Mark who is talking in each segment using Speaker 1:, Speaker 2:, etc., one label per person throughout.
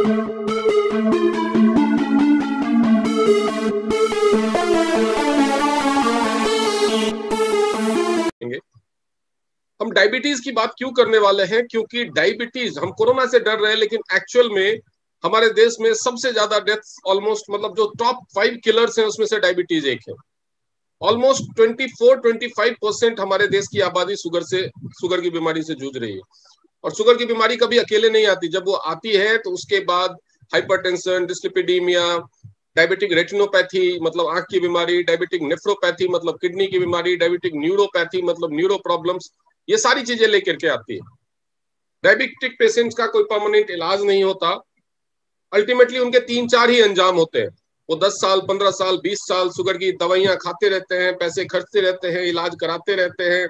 Speaker 1: हम डायबिटीज की बात क्यों करने वाले हैं? क्योंकि डायबिटीज, हम कोरोना से डर रहे हैं, लेकिन एक्चुअल में हमारे देश में सबसे ज्यादा डेथ्स ऑलमोस्ट, मतलब जो टॉप 5 किलर्स हैं उसमें से डायबिटीज एक है। ऑलमोस्ट 24-25% हमारे देश की आबादी शुगर की बीमारी से जूझ रही है। और शुगर की बीमारी कभी अकेले नहीं आती, जब वो आती है तो उसके बाद हाइपरटेंशन, डिस्लिपिडीमिया, डायबिटिक रेटिनोपैथी मतलब आंख की बीमारी, डायबिटिक नेफ्रोपैथी मतलब किडनी की बीमारी, डायबिटिक न्यूरोपैथी मतलब न्यूरो प्रॉब्लम्स, ये सारी चीजें लेकर के आती है। डायबिटिक पेशेंट्स का कोई परमानेंट इलाज नहीं होता। अल्टीमेटली उनके 3-4 ही अंजाम होते हैं। वो 10 साल, 15 साल, 20 साल शुगर की दवाइयां खाते रहते हैं, पैसे खर्चते रहते हैं, इलाज कराते रहते हैं।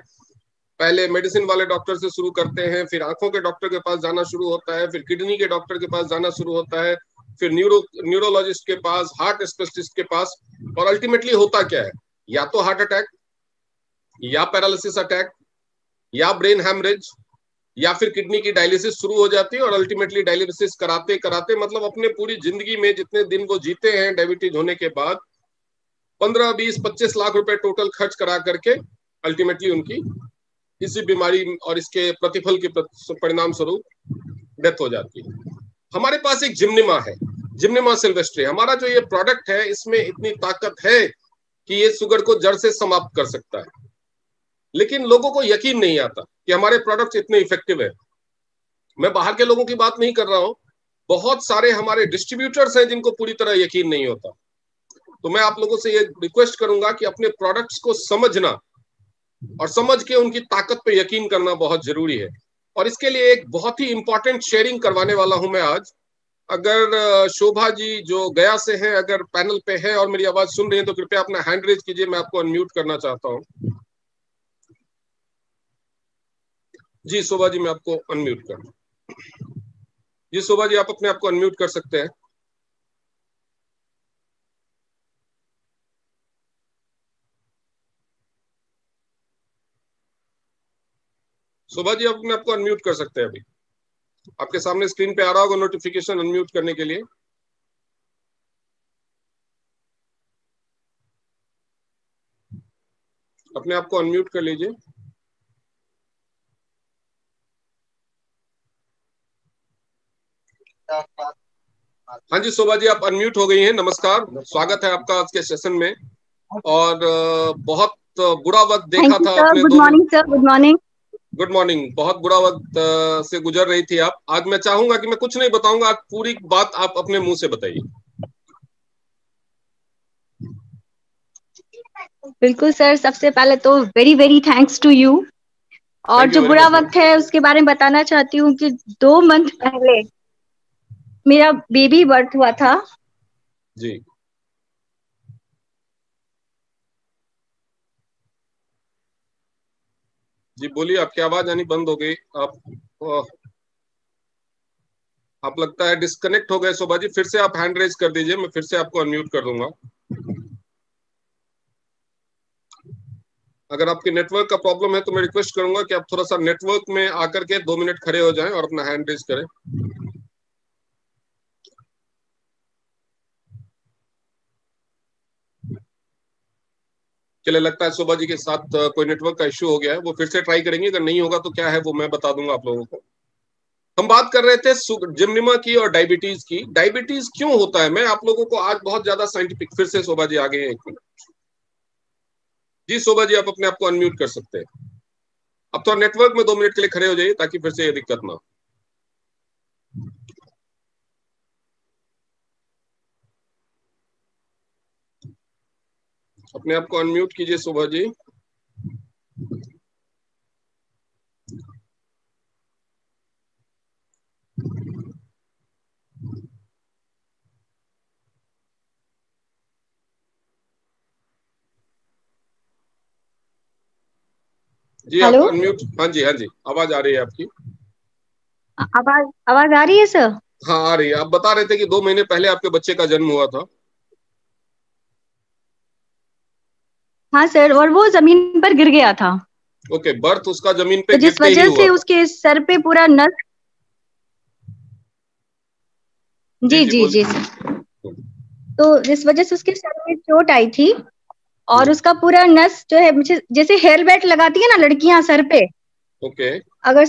Speaker 1: पहले मेडिसिन वाले डॉक्टर से शुरू करते हैं, फिर आंखों के डॉक्टर के पास जाना शुरू होता है, फिर किडनी के डॉक्टर के पास जाना शुरू होता है, फिर न्यूरोलॉजिस्ट के पास, हार्ट स्पेशलिस्ट के पास। और अल्टीमेटली होता क्या है? या तो हार्ट अटैक, या पैरालिसिस अटैक, या ब्रेन हैमरेज, या फिर किडनी की डायलिसिस शुरू हो जाती है। और अल्टीमेटली डायलिसिस कराते कराते मतलब अपने पूरी जिंदगी में जितने दिन वो जीते हैं डायबिटीज होने के बाद, 15, 20, 25 लाख रुपए टोटल खर्च करा करके अल्टीमेटली उनकी इसी बीमारी और इसके प्रतिफल के परिणाम स्वरूप डेथ हो जाती है। हमारे पास एक जिम्निमा है, जिम्निमा सिल्वेस्ट्री। हमारा जो ये प्रोडक्ट है, इसमें इतनी ताकत है कि ये शुगर को जड़ से समाप्त कर सकता है। लेकिन लोगों को यकीन नहीं आता कि हमारे प्रोडक्ट्स इतने इफेक्टिव है। मैं बाहर के लोगों की बात नहीं कर रहा हूं, बहुत सारे हमारे डिस्ट्रीब्यूटर्स हैं जिनको पूरी तरह यकीन नहीं होता। तो मैं आप लोगों से ये रिक्वेस्ट करूंगा कि अपने प्रोडक्ट्स को समझना और समझ के उनकी ताकत पे यकीन करना बहुत जरूरी है। और इसके लिए एक बहुत ही इंपॉर्टेंट शेयरिंग करवाने वाला हूं मैं आज। अगर शोभा जी जो गया से हैं, अगर पैनल पे है और मेरी आवाज सुन रही है, तो कृपया अपना हैंड रेज कीजिए, मैं आपको अनम्यूट करना चाहता हूं। जी शोभा जी, मैं आपको अनम्यूट कर, जी शोभा जी, आप अपने आप को अनम्यूट कर सकते हैं। शोभा जी, आप अपने आप को अनम्यूट कर सकते हैं। अभी आपके सामने स्क्रीन पे आ रहा होगा नोटिफिकेशन अनम्यूट करने के लिए। अपने आप को अनम्यूट कर लीजिए। हाँ जी शोभा जी, आप अनम्यूट हो गई हैं। नमस्कार, स्वागत है आपका आज के सेशन में। और बहुत बुरा वक्त देखा था आपने।
Speaker 2: Good morning sir, good morning.
Speaker 1: Good morning. बहुत बुरा वक्त से गुजर रही थी आप। आज मैं चाहूंगा कि मैं कुछ नहीं बताऊंगा, आज पूरी बात आप अपने मुंह से बताइए।
Speaker 2: बिल्कुल सर, सबसे पहले तो very very thanks to you. और जो बुरा वक्त है उसके बारे में बताना चाहती हूँ कि 2 मंथ पहले मेरा बेबी बर्थ हुआ था।
Speaker 1: जी जी बोलिए, आपकी आवाज आनी बंद हो गई। आप लगता है डिस्कनेक्ट हो गए शोभा जी। फिर से आप हैंड रेज कर दीजिए, मैं फिर से आपको अनम्यूट कर दूंगा। अगर आपके नेटवर्क का प्रॉब्लम है तो मैं रिक्वेस्ट करूंगा कि आप थोड़ा सा नेटवर्क में आकर के 2 मिनट खड़े हो जाएं और अपना हैंड रेज करें। चलिए, लगता है शोभा जी के साथ कोई नेटवर्क का इश्यू हो गया है। वो फिर से ट्राई करेंगे, अगर नहीं होगा तो क्या है वो मैं बता दूंगा आप लोगों को। हम बात कर रहे थे जिम्निमा की और डायबिटीज की। डायबिटीज क्यों होता है, मैं आप लोगों को आज बहुत ज्यादा साइंटिफिक, फिर से शोभा जी आ गए हैं, 1 मिनट। जी शोभा जी, आप अपने आप को अनम्यूट कर सकते हैं। अब तो नेटवर्क में 2 मिनट के लिए खड़े हो जाइए ताकि फिर से ये दिक्कत ना हो। अपने आप को अनम्यूट कीजिए शोभा जी। जी आप अनम्यूट। हाँ जी, हाँ जी, आवाज आ रही है आपकी।
Speaker 2: आवाज आ रही है सर?
Speaker 1: हाँ आ रही है। आप बता रहे थे कि 2 महीने पहले आपके बच्चे का जन्म हुआ था।
Speaker 2: हाँ सर, और वो जमीन पर गिर गया था।
Speaker 1: ओके, बर्थ उसका जमीन पे
Speaker 2: तो जिस
Speaker 1: गिरते ही
Speaker 2: वजह
Speaker 1: हुआ
Speaker 2: से
Speaker 1: था।
Speaker 2: उसके सर पे पूरा नस, जी जी जी सर। तो जिस वजह से उसके सर में चोट आई थी और उसका पूरा नस जो है, मुझे जैसे हेयर बैंड लगाती है ना लड़कियां सर पे,
Speaker 1: ओके।
Speaker 2: अगर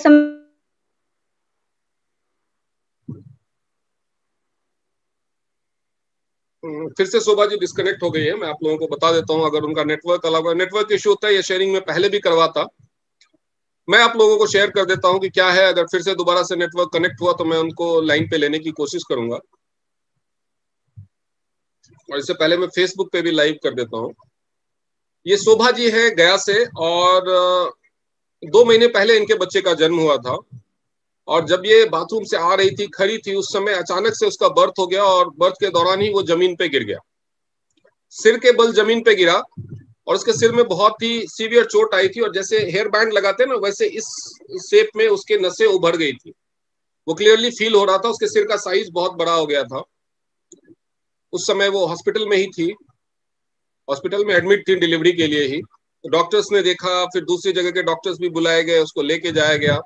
Speaker 1: फिर से शोभा जी डिस्कनेक्ट हो गई है। मैं आप लोगों को बता देता हूं, अगर उनका नेटवर्क अलग नेटवर्क इश्यू होता है, ये शेयरिंग में पहले भी करवाता। मैं आप लोगों को शेयर कर देता हूं कि क्या है। अगर फिर से दोबारा से नेटवर्क कनेक्ट हुआ तो मैं उनको लाइन पे लेने की कोशिश करूंगा। और इससे पहले मैं फेसबुक पे भी लाइव कर देता हूं। ये शोभा जी है गया से, और 2 महीने पहले इनके बच्चे का जन्म हुआ था। और जब ये बाथरूम से आ रही थी, खड़ी थी, उस समय अचानक से उसका बर्थ हो गया, और बर्थ के दौरान ही वो जमीन पे गिर गया। सिर के बल जमीन पे गिरा, और उसके सिर में बहुत ही सीवियर चोट आई थी। और जैसे हेयर बैंड लगाते हैं ना, वैसे इस शेप में उसके नसें उभर गई थी। वो क्लियरली फील हो रहा था। उसके सिर का साइज बहुत बड़ा हो गया था। उस समय वो हॉस्पिटल में ही थी, हॉस्पिटल में एडमिट थी डिलीवरी के लिए ही। तो डॉक्टर्स ने देखा, फिर दूसरी जगह के डॉक्टर्स भी बुलाए गए, उसको लेके जाया गया।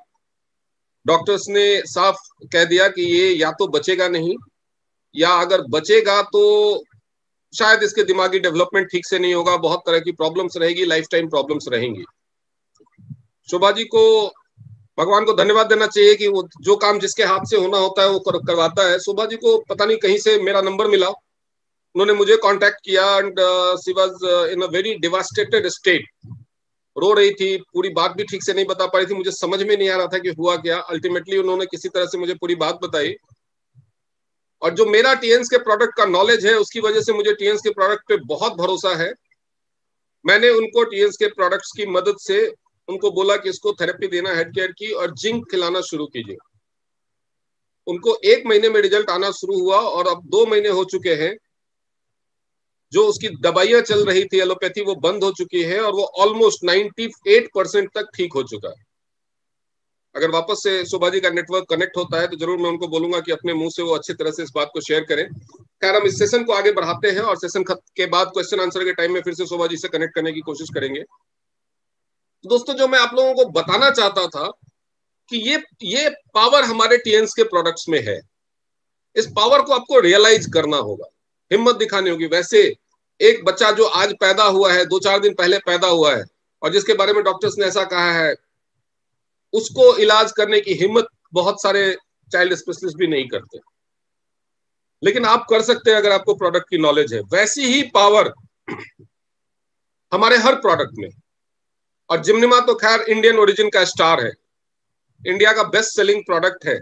Speaker 1: डॉक्टर्स ने साफ कह दिया कि ये या तो बचेगा नहीं, या अगर बचेगा तो शायद इसके दिमागी डेवलपमेंट ठीक से नहीं होगा, बहुत तरह की प्रॉब्लम्स रहेगी, लाइफ टाइम प्रॉब्लम्स रहेंगी। शोभा जी को भगवान को धन्यवाद देना चाहिए कि वो जो काम जिसके हाथ से होना होता है वो करवाता है। शोभा जी को पता नहीं कहीं से मेरा नंबर मिला, उन्होंने मुझे कांटेक्ट किया, and she was in a very devastated state. रो रही थी, पूरी बात भी ठीक से नहीं बता पा रही थी, मुझे समझ में नहीं आ रहा था कि हुआ क्या। अल्टीमेटली उन्होंने किसी तरह से मुझे पूरी बात बताई। और जो मेरा टीएंस के प्रोडक्ट का नॉलेज है, उसकी वजह से मुझे टीएंस के प्रोडक्ट पे बहुत भरोसा है। मैंने उनको टीएंस के प्रोडक्ट्स की मदद से उनको बोला कि इसको थेरेपी देना हेड केयर की, और जिंक खिलाना शुरू कीजिए। उनको 1 महीने में रिजल्ट आना शुरू हुआ, और अब 2 महीने हो चुके हैं। जो उसकी दवाइयां चल रही थी एलोपैथी, वो बंद हो चुकी है, और वो ऑलमोस्ट 98% तक ठीक हो चुका है। अगर वापस से शोभा जी का नेटवर्क कनेक्ट होता है तो जरूर मैं उनको बोलूंगा कि अपने मुंह से वो अच्छी तरह से इस बात को शेयर करें। खैर, हम इस सेशन को आगे बढ़ाते हैं, और सेशन के बाद क्वेश्चन आंसर के टाइम में फिर से शोभा जी से कनेक्ट करने की कोशिश करेंगे। तो दोस्तों, जो मैं आप लोगों को बताना चाहता था कि ये पावर हमारे टीएंस के प्रोडक्ट्स में है। इस पावर को आपको रियलाइज करना होगा, हिम्मत दिखानी होगी। वैसे एक बच्चा जो आज पैदा हुआ है, 2-4 दिन पहले पैदा हुआ है, और जिसके बारे में डॉक्टर्स ने ऐसा कहा है, उसको इलाज करने की हिम्मत बहुत सारे चाइल्ड स्पेशलिस्ट भी नहीं करते। लेकिन आप कर सकते हैं अगर आपको प्रोडक्ट की नॉलेज है। वैसी ही पावर हमारे हर प्रोडक्ट में। और जिम्निमा तो खैर इंडियन ओरिजिन का स्टार है, इंडिया का बेस्ट सेलिंग प्रोडक्ट है।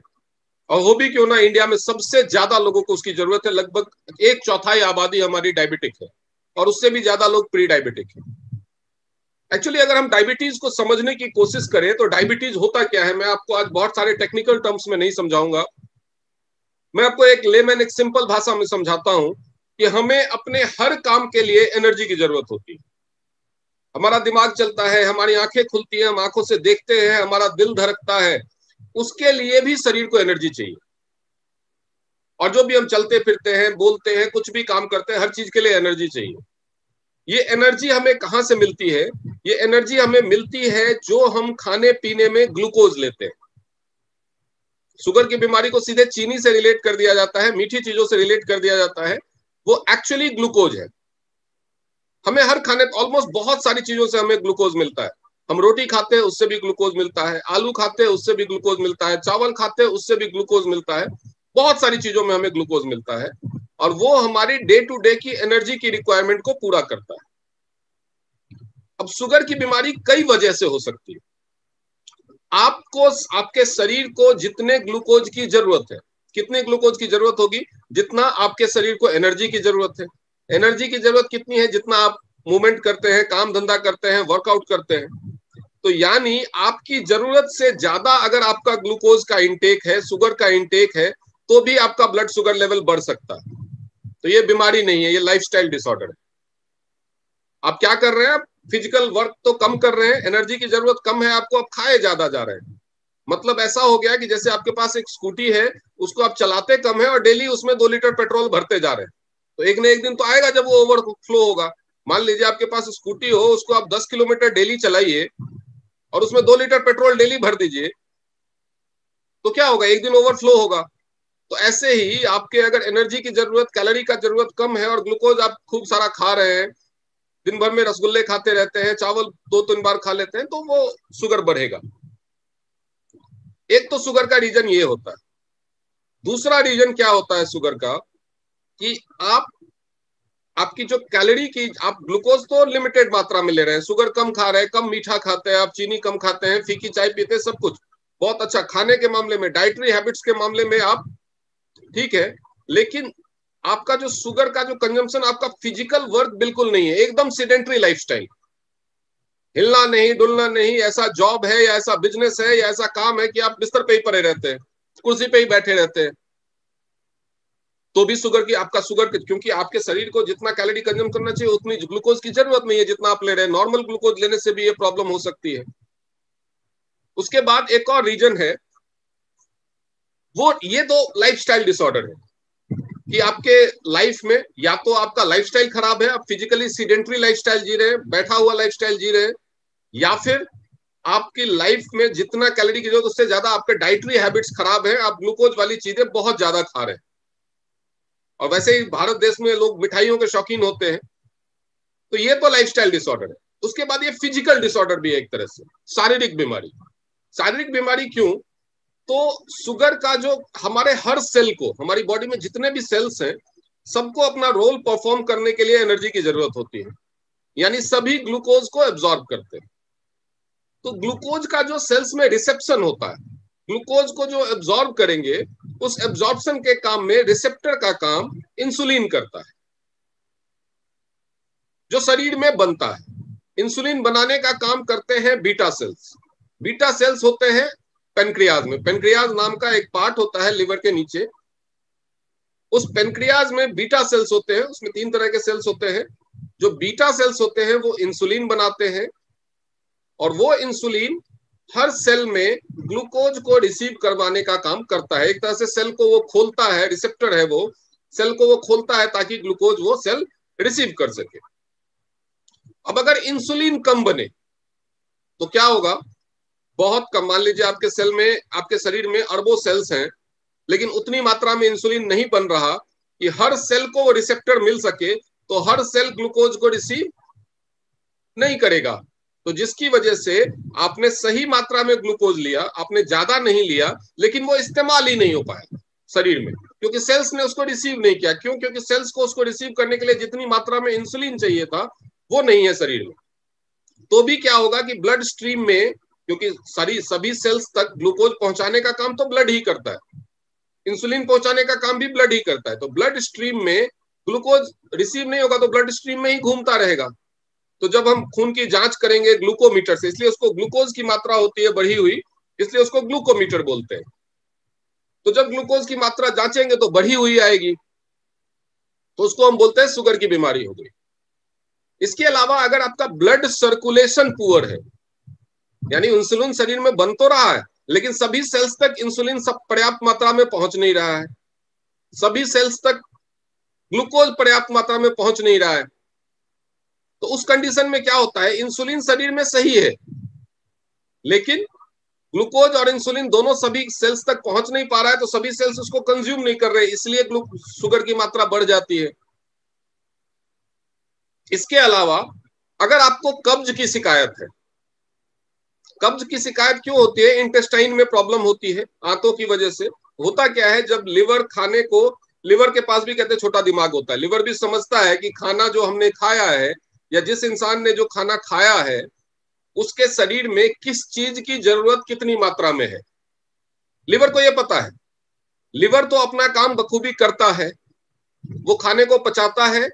Speaker 1: और वो भी क्यों ना, इंडिया में सबसे ज्यादा लोगों को उसकी जरूरत है। लगभग 1/4 आबादी हमारी डायबिटिक है, और उससे भी ज्यादा लोग प्री डायबिटिक है। एक्चुअली अगर हम डायबिटीज को समझने की कोशिश करें तो डायबिटीज होता क्या है, मैं आपको आज बहुत सारे टेक्निकल टर्म्स में नहीं समझाऊंगा। मैं आपको एक लेमैन, एक सिंपल भाषा में समझाता हूं कि हमें अपने हर काम के लिए एनर्जी की जरूरत होती है। हमारा दिमाग चलता है, हमारी आंखें खुलती हैं, हम आंखों से देखते हैं, हमारा दिल धड़कता है, उसके लिए भी शरीर को एनर्जी चाहिए। और जो भी हम चलते फिरते हैं, बोलते हैं, कुछ भी काम करते हैं, हर चीज के लिए एनर्जी चाहिए। ये एनर्जी हमें कहां से मिलती है? ये एनर्जी हमें मिलती है जो हम खाने पीने में ग्लूकोज लेते हैं। शुगर की बीमारी को सीधे चीनी से रिलेट कर दिया जाता है, मीठी चीजों से रिलेट कर दिया जाता है। वो एक्चुअली ग्लूकोज है। हमें हर खाने, ऑलमोस्ट बहुत सारी चीजों से हमें ग्लूकोज मिलता है। हम रोटी खाते हैं, उससे भी ग्लूकोज मिलता है। आलू खाते हैं, उससे भी ग्लूकोज मिलता है। चावल खाते हैं, उससे भी ग्लूकोज मिलता है। बहुत सारी चीजों में हमें ग्लूकोज मिलता है, और वो हमारी डे टू डे की एनर्जी की रिक्वायरमेंट को पूरा करता है। अब शुगर की बीमारी कई वजह से हो सकती है। आपको, आपके शरीर को जितने ग्लूकोज की जरूरत है, कितने ग्लूकोज की जरूरत होगी? जितना आपके शरीर को एनर्जी की जरूरत है। एनर्जी की जरूरत कितनी है? जितना आप मूवमेंट करते हैं, काम धंधा करते हैं, वर्कआउट करते हैं। तो यानी आपकी जरूरत से ज्यादा अगर आपका ग्लूकोज का इंटेक है, शुगर का इंटेक है, तो भी आपका ब्लड शुगर लेवल बढ़ सकता है। तो ये बीमारी नहीं है, ये लाइफस्टाइल डिसऑर्डर है। आप क्या कर रहे हैं? आप फिजिकल वर्क तो कम कर रहे हैं, एनर्जी की जरूरत कम है आपको, आप खाए ज्यादा जा रहे हैं। मतलब ऐसा हो गया कि जैसे आपके पास एक स्कूटी है, उसको आप चलाते कम है और डेली उसमें 2 लीटर पेट्रोल भरते जा रहे हैं। तो एक न एक दिन तो आएगा जब वो ओवरफ्लो होगा। मान लीजिए आपके पास स्कूटी हो, उसको आप 10 किलोमीटर डेली चलाइए, और उसमें 2 लीटर पेट्रोल डेली भर दीजिए, तो क्या होगा? एक दिन ओवरफ्लो होगा। तो तो ऐसे ही आपके अगर एनर्जी की जरूरत, कैलोरी का जरूरत कम है और ग्लूकोज आप खूब सारा खा रहे हैं, दिन भर में रसगुल्ले खाते रहते हैं, चावल 2-3 बार खा लेते हैं, तो वो शुगर बढ़ेगा। एक तो शुगर का रीजन ये होता है। दूसरा रीजन क्या होता है शुगर का, कि आपकी जो कैलोरी की, आप ग्लूकोज तो लिमिटेड मात्रा में ले रहे हैं, शुगर कम खा रहे हैं, कम मीठा खाते हैं, आप चीनी कम खाते हैं, फीकी चाय पीते हैं, सब कुछ बहुत अच्छा खाने के मामले में, डाइटरी हैबिट्स के मामले में आप ठीक है, लेकिन आपका जो शुगर का जो कंजम्पशन, आपका फिजिकल वर्क बिल्कुल नहीं है, एकदम सेडेंटरी लाइफस्टाइल, हिलना नहीं डुलना नहीं, ऐसा जॉब है या ऐसा बिजनेस है या ऐसा काम है कि आप बिस्तर पे ही पड़े रहते हैं, कुर्सी पे ही बैठे रहते हैं, तो भी शुगर की, आपका शुगर, क्योंकि आपके शरीर को जितना कैलोरी कंज्यूम करना चाहिए उतनी ग्लूकोज की जरूरत नहीं है जितना आप ले रहे हैं। नॉर्मल ग्लूकोज लेने से भी ये प्रॉब्लम हो सकती है। उसके बाद एक और रीजन है, वो ये तो लाइफस्टाइल डिसऑर्डर है कि आपके लाइफ में या तो आपका लाइफस्टाइल खराब है, आप फिजिकली सीडेंटरी लाइफस्टाइल जी रहे हैं, बैठा हुआ लाइफस्टाइल जी रहे हैं, या फिर आपकी लाइफ में जितना कैलोरी की जरूरत उससे ज्यादा आपके डाइटरी हैबिट्स खराब है, आप ग्लूकोज वाली चीजें बहुत ज्यादा खा रहे हैं। और वैसे ही भारत देश में लोग मिठाइयों के शौकीन होते हैं, तो ये तो लाइफस्टाइल डिसऑर्डर है। उसके बाद ये फिजिकल डिसऑर्डर भी है, एक तरह से शारीरिक बीमारी। शारीरिक बीमारी क्यों? तो शुगर का जो हमारे हर सेल को, हमारी बॉडी में जितने भी सेल्स हैं, सबको अपना रोल परफॉर्म करने के लिए एनर्जी की जरूरत होती है, यानी सभी ग्लूकोज को एब्जॉर्ब करते हैं। तो ग्लूकोज का जो सेल्स में रिसेप्शन होता है, ग्लूकोज को जो एब्जॉर्ब करेंगे, उस एब्जॉर्प्शन के काम में रिसेप्टर का काम इंसुलिन करता है, जो शरीर में बनता है। इंसुलिन बनाने का काम करते हैं बीटा सेल्स। बीटा सेल्स होते हैं पेनक्रियाज में। पेनक्रियाज नाम का एक पार्ट होता है लिवर के नीचे, उस पेनक्रियाज में बीटा सेल्स होते हैं। उसमें 3 तरह के सेल्स होते हैं। जो बीटा सेल्स होते हैं वो इंसुलिन बनाते हैं, और वो इंसुलिन हर सेल में ग्लूकोज को रिसीव करवाने का काम करता है। एक तरह से सेल को वो खोलता है, रिसेप्टर है वो, सेल को वो खोलता है ताकि ग्लूकोज वो सेल रिसीव कर सके। अब अगर इंसुलिन कम बने तो क्या होगा? बहुत कम, मान लीजिए आपके सेल में, आपके शरीर में अरबों सेल्स हैं, लेकिन उतनी मात्रा में इंसुलिन नहीं बन रहा कि हर सेल को वो रिसेप्टर मिल सके, तो हर सेल ग्लूकोज को रिसीव नहीं करेगा। तो जिसकी वजह से आपने सही मात्रा में ग्लूकोज लिया, आपने ज्यादा नहीं लिया, लेकिन वो इस्तेमाल ही नहीं हो पाया शरीर में, क्योंकि सेल्स ने उसको रिसीव नहीं किया। क्यों? क्योंकि सेल्स को उसको रिसीव करने के लिए जितनी मात्रा में इंसुलिन चाहिए था वो नहीं है शरीर में। तो भी क्या होगा कि ब्लड स्ट्रीम में, क्योंकि सभी सेल्स तक ग्लूकोज पहुंचाने का काम तो ब्लड ही करता है, इंसुलिन पहुंचाने का काम भी ब्लड ही करता है, तो ब्लड स्ट्रीम में ग्लूकोज रिसीव नहीं होगा तो ब्लड स्ट्रीम में ही घूमता रहेगा। तो जब हम खून की जांच करेंगे ग्लूकोमीटर से, इसलिए उसको ग्लूकोज की मात्रा होती है बढ़ी हुई, इसलिए उसको ग्लूकोमीटर बोलते हैं। तो जब ग्लूकोज की मात्रा जांचेंगे तो बढ़ी हुई आएगी, तो उसको हम बोलते हैं शुगर की बीमारी हो गई। इसके अलावा अगर आपका ब्लड सर्कुलेशन पुअर है, यानी इंसुलिन शरीर में बन तो रहा है लेकिन सभी सेल्स तक इंसुलिन सब पर्याप्त मात्रा में पहुंच नहीं रहा है, सभी सेल्स तक ग्लूकोज पर्याप्त मात्रा में पहुंच नहीं रहा है, तो उस कंडीशन में क्या होता है? इंसुलिन शरीर में सही है, लेकिन ग्लूकोज और इंसुलिन दोनों सभी सेल्स तक पहुंच नहीं पा रहा है, तो सभी सेल्स उसको कंज्यूम नहीं कर रहे, इसलिए शुगर की मात्रा बढ़ जाती है। इसके अलावा अगर आपको कब्ज की शिकायत है, कब्ज की शिकायत क्यों होती है? इंटेस्टाइन में प्रॉब्लम होती है आंतों की वजह से। होता क्या है, जब लिवर खाने को, लिवर के पास भी कहते हैं छोटा दिमाग होता है, लिवर भी समझता है कि खाना जो हमने खाया है या जिस इंसान ने जो खाना खाया है उसके शरीर में किस चीज की जरूरत कितनी मात्रा में है, लिवर को यह पता है। लिवर तो अपना काम बखूबी करता है, वो खाने को पचाता है,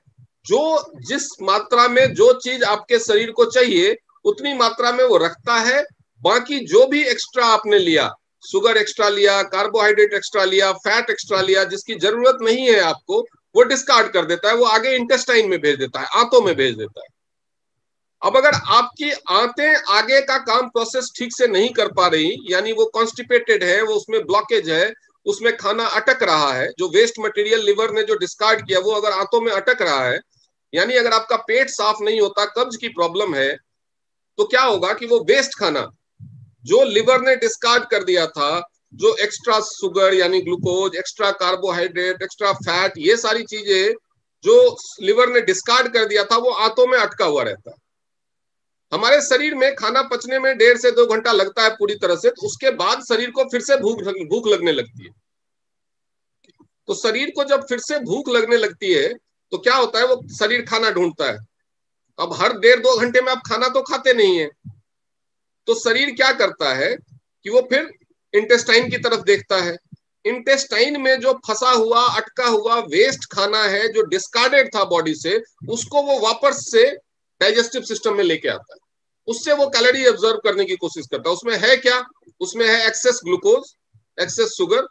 Speaker 1: जो जिस मात्रा में जो चीज आपके शरीर को चाहिए उतनी मात्रा में वो रखता है। बाकी जो भी एक्स्ट्रा आपने लिया, शुगर एक्स्ट्रा लिया, कार्बोहाइड्रेट एक्स्ट्रा लिया, फैट एक्स्ट्रा लिया, जिसकी जरूरत नहीं है आपको, वो डिस्कार्ड कर देता है, वो आगे इंटेस्टाइन में भेज देता है, आंतों में भेज देता है। अब अगर आपकी आंतें आगे का काम प्रोसेस ठीक से नहीं कर पा रही, यानी वो कॉन्स्टिपेटेड है, वो उसमें ब्लॉकेज है, उसमें खाना अटक रहा है, जो वेस्ट मटेरियल लिवर ने जो डिस्कार्ड किया वो अगर आंतों में अटक रहा है, यानी अगर आपका पेट साफ नहीं होता, कब्ज की प्रॉब्लम है, तो क्या होगा कि वो वेस्ट खाना जो लिवर ने डिस्कार्ड कर दिया था, जो एक्स्ट्रा शुगर यानी glucose, extra carbohydrate, extra fat, ये सारी चीजें जो लिवर ने डिस्कार्ड कर दिया था वो आंतों में अटका हुआ रहता है। हमारे शरीर में खाना पचने में 1.5 से 2 घंटा लगता है पूरी तरह से, तो उसके बाद शरीर को फिर से भूख लगने लगती है। तो शरीर को जब फिर से भूख लगने लगती है तो क्या होता है, वो शरीर खाना ढूंढता है। अब हर 1.5-2 घंटे में आप खाना तो खाते नहीं है, तो शरीर क्या करता है कि वो फिर इंटेस्टाइन की तरफ देखता है। इंटेस्टाइन में जो फंसा हुआ अटका हुआ वेस्ट खाना है जो डिस्कार्डेड था बॉडी से, उसको वो वापस से डाइजेस्टिव सिस्टम में लेके आता है। उससे वो कैलोरी ऑब्जर्व करने की कोशिश करता है। उसमें है क्या? उसमें है access glucose, excess sugar,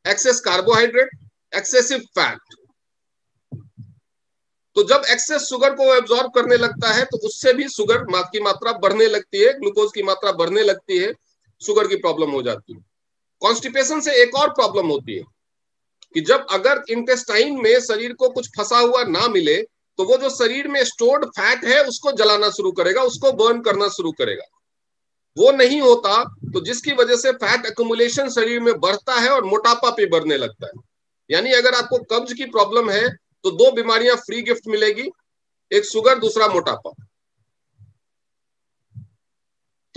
Speaker 1: excess carbohydrate, excessive fat. तो जब एक्सेस शुगर को एब्जॉर्ब करने लगता है तो उससे भी शुगर की मात्रा बढ़ने लगती है, ग्लूकोज की मात्रा बढ़ने लगती है, शुगर की प्रॉब्लम हो जाती है। कॉन्स्टिपेशन से एक और प्रॉब्लम होती है कि जब अगर इंटेस्टाइन में शरीर को कुछ फंसा हुआ ना मिले तो वो जो शरीर में स्टोर्ड फैट है उसको जलाना शुरू करेगा, उसको बर्न करना शुरू करेगा। वो नहीं होता तो जिसकी वजह से फैट एक्युमुलेशन शरीर में बढ़ता है और मोटापा पे बढ़ने लगता है। यानी अगर आपको कब्ज की प्रॉब्लम है तो 2 बीमारियां फ्री गिफ्ट मिलेगी, एक शुगर, दूसरा मोटापा।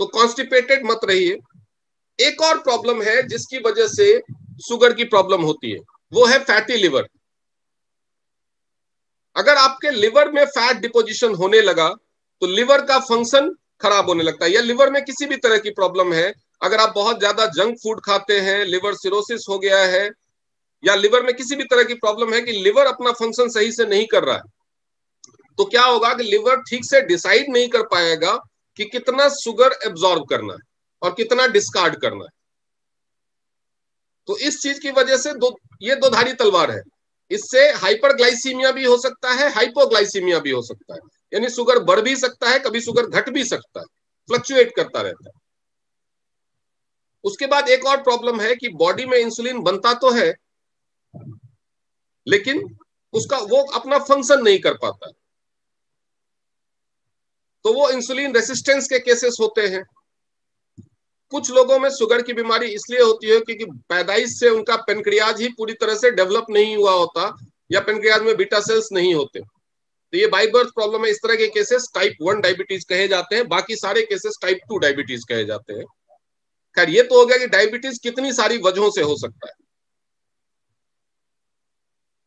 Speaker 1: तो कॉन्स्टिपेटेड मत रहिए। एक और प्रॉब्लम है जिसकी वजह से शुगर की प्रॉब्लम होती है, वो है फैटी लिवर। अगर आपके लिवर में फैट डिपोजिशन होने लगा तो लिवर का फंक्शन खराब होने लगता है। या लिवर में किसी भी तरह की प्रॉब्लम है, अगर आप बहुत ज्यादा जंक फूड खाते हैं, लिवर सिरोसिस हो गया है, या लिवर में किसी भी तरह की प्रॉब्लम है कि लिवर अपना फंक्शन सही से नहीं कर रहा है, तो क्या होगा कि लिवर ठीक से डिसाइड नहीं कर पाएगा कि कितना शुगर एब्जॉर्ब करना है और कितना डिस्कार्ड करना है। तो इस चीज की वजह से ये दो धारी तलवार है। इससे हाइपरग्लाइसीमिया भी हो सकता है, हाइपोग्लाइसीमिया भी हो सकता है। यानी शुगर बढ़ भी सकता है, कभी शुगर घट भी सकता है, फ्लक्चुएट करता रहता है। उसके बाद एक और प्रॉब्लम है कि बॉडी में इंसुलिन बनता तो है लेकिन उसका वो अपना फंक्शन नहीं कर पाता, तो वो इंसुलिन रेसिस्टेंस के केसेस होते हैं। कुछ लोगों में शुगर की बीमारी इसलिए होती है क्योंकि पैदाइश से उनका पेनक्रियाज ही पूरी तरह से डेवलप नहीं हुआ होता या पेनक्रियाज में बीटा सेल्स नहीं होते, तो ये बाय बर्थ प्रॉब्लम है। इस तरह के केसेस टाइप 1 डायबिटीज कहे जाते हैं, बाकी सारे केसेस टाइप 2 डायबिटीज कहे जाते हैं। खैर ये तो हो गया कि डायबिटीज कितनी सारी वजहों से हो सकता है।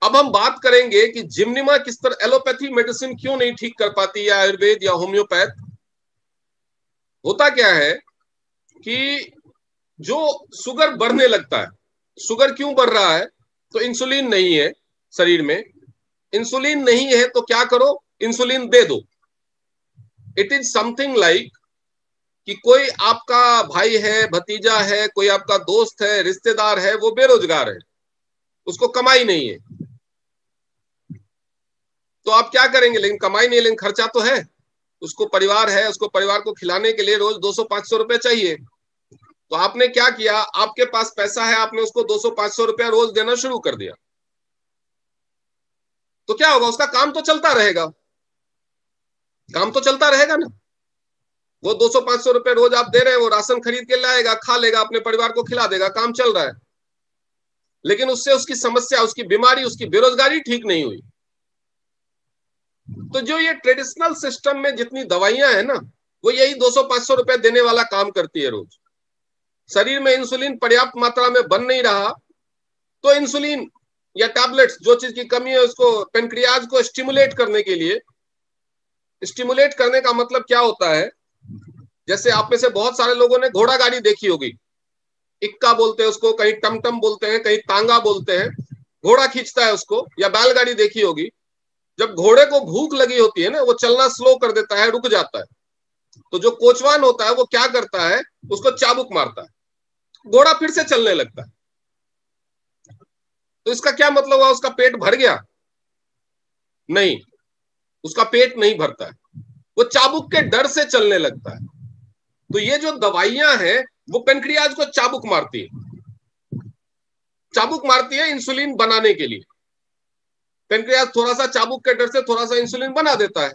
Speaker 1: अब हम बात करेंगे कि जिम्निमा किस तरह एलोपैथी मेडिसिन क्यों नहीं ठीक कर पाती, या आयुर्वेद या होम्योपैथ। होता क्या है कि जो शुगर बढ़ने लगता है, शुगर क्यों बढ़ रहा है? तो इंसुलिन नहीं है शरीर में। इंसुलिन नहीं है तो क्या करो, इंसुलिन दे दो। इट इज समथिंग लाइक कि कोई आपका भाई है, भतीजा है, कोई आपका दोस्त है, रिश्तेदार है, वो बेरोजगार है, उसको कमाई नहीं है, तो आप क्या करेंगे? लेकिन कमाई नहीं, लेकिन खर्चा तो है, उसको परिवार है, उसको परिवार को खिलाने के लिए रोज 200-500 रुपए चाहिए। तो आपने क्या किया, आपके पास पैसा है, आपने उसको 200-500 रुपया रोज देना शुरू कर दिया। तो क्या होगा, उसका काम तो चलता रहेगा, काम तो चलता रहेगा ना। वो 200-500 रुपए रोज आप दे रहे हैं, वो राशन खरीद के लाएगा, खा लेगा, अपने परिवार को खिला देगा, काम चल रहा है। लेकिन उससे उसकी समस्या, उसकी बीमारी, उसकी बेरोजगारी ठीक नहीं हुई। तो जो ये ट्रेडिशनल सिस्टम में जितनी दवाइयां है ना, वो यही 200-500 रुपए देने वाला काम करती है रोज। शरीर में इंसुलिन पर्याप्त मात्रा में बन नहीं रहा तो इंसुलिन या टैबलेट्स, जो चीज की कमी है उसको, पेनक्रियाज को स्टिमुलेट करने के लिए, स्टिमुलेट करने का मतलब क्या होता है, जैसे आप में से बहुत सारे लोगों ने घोड़ा गाड़ी देखी होगी, इक्का बोलते हैं उसको, कहीं टमटम बोलते हैं, कहीं तांगा बोलते हैं, घोड़ा खींचता है उसको, या बैलगाड़ी देखी होगी। जब घोड़े को भूख लगी होती है ना, वो चलना स्लो कर देता है, रुक जाता है, तो जो कोचवान होता है वो क्या करता है, उसको चाबुक मारता है, घोड़ा फिर से चलने लगता है। तो इसका क्या मतलब हुआ, उसका पेट भर गया? नहीं, उसका पेट नहीं भरता है, वो चाबुक के डर से चलने लगता है। तो ये जो दवाइयां हैं वो पेनक्रियाज को चाबुक मारती है, चाबुक मारती है इंसुलिन बनाने के लिए। पेनक्रियाज थोड़ा सा चाबुक के डर से थोड़ा सा इंसुलिन बना देता है,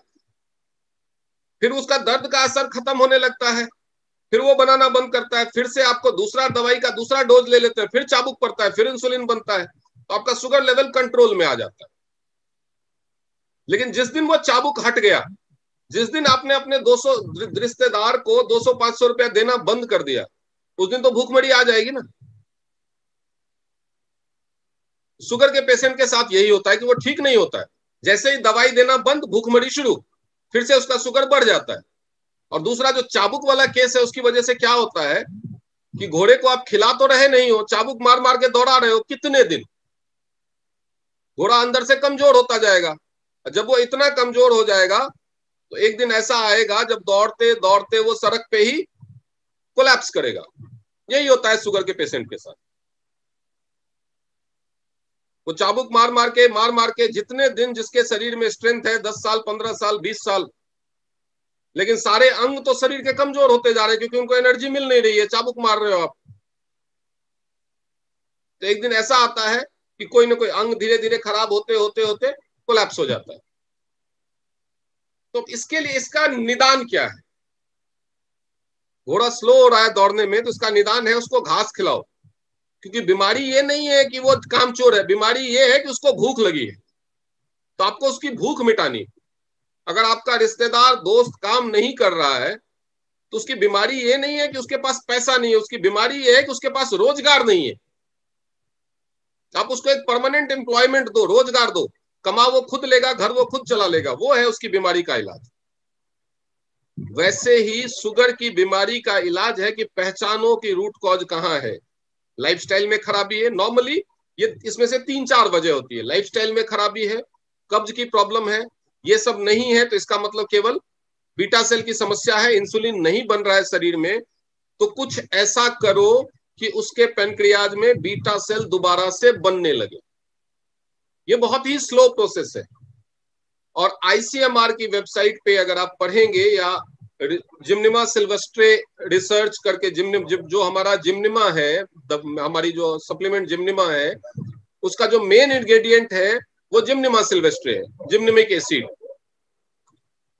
Speaker 1: फिर उसका दर्द का असर खत्म होने लगता है, फिर वो बनाना बंद करता है, फिर से आपको दूसरा दवाई का दूसरा डोज ले लेते हैं, फिर चाबुक पड़ता है, फिर इंसुलिन बनता है, तो आपका शुगर लेवल कंट्रोल में आ जाता है। लेकिन जिस दिन वो चाबुक हट गया, जिस दिन आपने अपने 200 रिश्तेदार को 200-500 रुपया देना बंद कर दिया, उस दिन तो भूखमरी आ जाएगी ना। शुगर के पेशेंट के साथ यही होता है कि वो ठीक नहीं होता है, जैसे ही दवाई देना बंद, भूखमरी शुरू, फिर से उसका शुगर बढ़ जाता है। और दूसरा जो चाबुक वाला केस है, उसकी वजह से क्या होता है कि घोड़े को आप खिला तो रहे नहीं हो, चाबुक मार मार के दौड़ा रहे हो, कितने दिन घोड़ा अंदर से कमजोर होता जाएगा। जब वो इतना कमजोर हो जाएगा तो एक दिन ऐसा आएगा जब दौड़ते दौड़ते वो सड़क पे ही कोलैप्स करेगा। यही होता है शुगर के पेशेंट के साथ। वो चाबुक मार मार के जितने दिन जिसके शरीर में स्ट्रेंथ है, 10 साल 15 साल 20 साल, लेकिन सारे अंग तो शरीर के कमजोर होते जा रहे हैं क्योंकि उनको एनर्जी मिल नहीं रही है, चाबुक मार रहे हो आप। तो एक दिन ऐसा आता है कि कोई ना कोई अंग धीरे धीरे खराब होते होते होते कोलैप्स हो जाता है। तो इसके लिए इसका निदान क्या है? घोड़ा स्लो हो रहा है दौड़ने में, तो इसका निदान है उसको घास खिलाओ। क्योंकि बीमारी ये नहीं है कि वो कामचोर है, बीमारी ये है कि उसको भूख लगी है, तो आपको उसकी भूख मिटानी। अगर आपका रिश्तेदार दोस्त काम नहीं कर रहा है तो उसकी बीमारी ये नहीं है कि उसके पास पैसा नहीं है, उसकी बीमारी ये है कि उसके पास रोजगार नहीं है। आप उसको एक परमानेंट एम्प्लॉयमेंट दो, रोजगार दो, कमा वो खुद लेगा, घर वो खुद चला लेगा, वो है उसकी बीमारी का इलाज। वैसे ही शुगर की बीमारी का इलाज है कि पहचानो कि रूट कॉज कहाँ है। लाइफस्टाइल में खराबी है, नॉर्मली ये इसमें से 3-4 वजह होती है। लाइफस्टाइल में खराबी है, कब्ज की प्रॉब्लम है, ये सब नहीं है तो इसका मतलब केवल बीटा सेल की समस्या है, इंसुलिन नहीं बन रहा है शरीर में। तो कुछ ऐसा करो कि उसके पेनक्रियाज में बीटा सेल दोबारा से बनने लगे। ये बहुत ही स्लो प्रोसेस है। और आईसीएमआर की वेबसाइट पे अगर आप पढ़ेंगे या जिम्निमा सिल्वेस्ट्रे रिसर्च करके, जो हमारा जिम्निमा है, हमारी जो सप्लीमेंट जिम्निमा है, उसका जो मेन इंग्रेडिएंट है वो जिम्निमा सिल्वेस्ट्रे है, जिम्निमिक एसिड।